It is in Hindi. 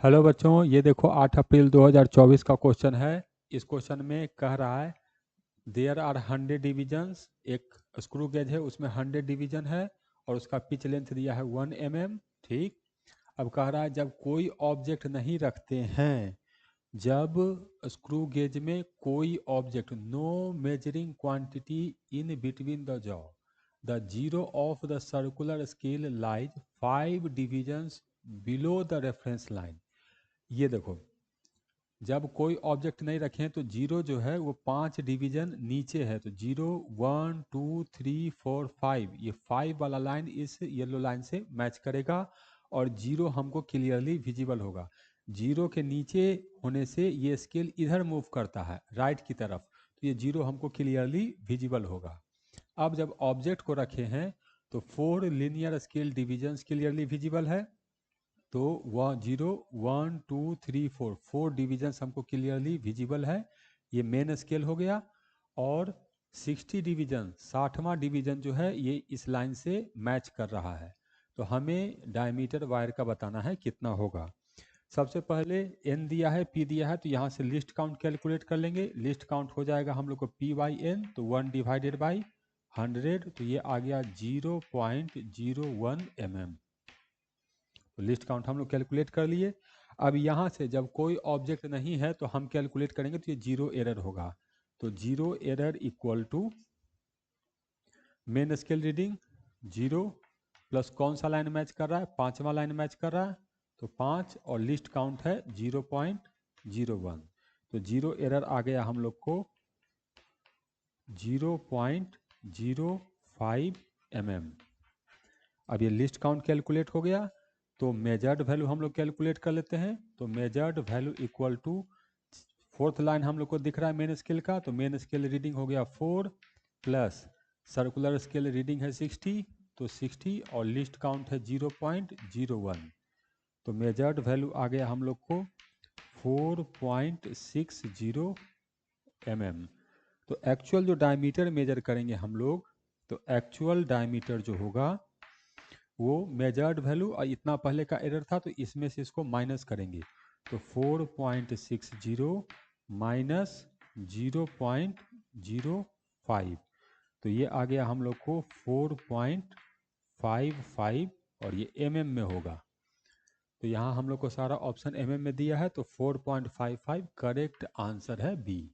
हेलो बच्चों, ये देखो 8 अप्रैल 2024 का क्वेश्चन है। इस क्वेश्चन में कह रहा है देयर आर 100 डिविजन्स। एक स्क्रू गेज है, उसमें 100 डिवीजन है और उसका पिच लेंथ दिया है 1 mm। ठीक। अब कह रहा है जब कोई ऑब्जेक्ट नहीं रखते हैं, जब स्क्रू गेज में कोई object, no measuring quantity in between the jaw, the zero of the circular scale lies 5 divisions below the reference line. ये देखो, जब कोई ऑब्जेक्ट नहीं रखे हैं तो जीरो जो है वो 5 डिवीजन नीचे है, तो 0 1 2 3 4 5, ये 5 वाला लाइन इस येलो लाइन से मैच करेगा और जीरो हमको क्लियरली विजिबल होगा। जीरो के नीचे होने से ये स्केल इधर मूव करता है राइट की तरफ, तो ये जीरो हमको क्लियरली विजिबल होगा। अब जब ऑब्जेक्ट को रखे हैं तो 4 linear scale divisions clearly visible है, तो 0 1 2 3 4 4 डिविजन्स हमको क्लियरली विजिबल है। ये मेन स्केल हो गया। और 60 डिवीजन, 60वां डिवीजन जो है ये इस लाइन से मैच कर रहा है। तो हमें डायमीटर वायर का बताना है कितना होगा। सबसे पहले n दिया है, p दिया है, तो यहाँ से लिस्ट काउंट कैलकुलेट कर लेंगे। लिस्ट काउंट हो जाएगा हम लोग को p बाई n, तो 1 डिवाइडेड बाई 100, तो ये आ गया 0.01 mm। तो लिस्ट काउंट हम लोग कैलकुलेट कर लिए। अब यहाँ से जब कोई ऑब्जेक्ट नहीं है तो हम कैलकुलेट करेंगे, तो ये जीरो एरर होगा। तो zero error equal to main scale reading 0 plus कौन सा लाइन मैच कर रहा है, 5वां लाइन मैच कर रहा है, तो 5 और लिस्ट काउंट है 0.01, तो जीरो एरर आ गया हम लोग को 0.05 mm। अब ये लिस्ट काउंट कैलकुलेट हो गया, तो मेजर्ड वैल्यू हम लोग कैलकुलेट कर लेते हैं। तो measured value equal to, fourth line हम लोग को दिख रहा है मेन स्केल का, तो मेन स्केल रीडिंग हो गया 4 प्लस सर्कुलर स्केल रीडिंग है 60, तो 60 और लिस्ट काउंट है 0.01, तो मेजर्ड वैल्यू आ गया हम लोग को 4.60 mm। तो एक्चुअल जो डायमीटर मेजर करेंगे हम लोग, तो एक्चुअल डायमीटर जो होगा वो मेजर्ड वैल्यू, और इतना पहले का एरर था तो इसमें से इसको माइनस करेंगे, तो 4.60 माइनस 0.05, तो ये आ गया हम लोग को 4.55, और ये mm में होगा। तो यहाँ हम लोग को सारा ऑप्शन mm में दिया है, तो 4.55 करेक्ट आंसर है बी।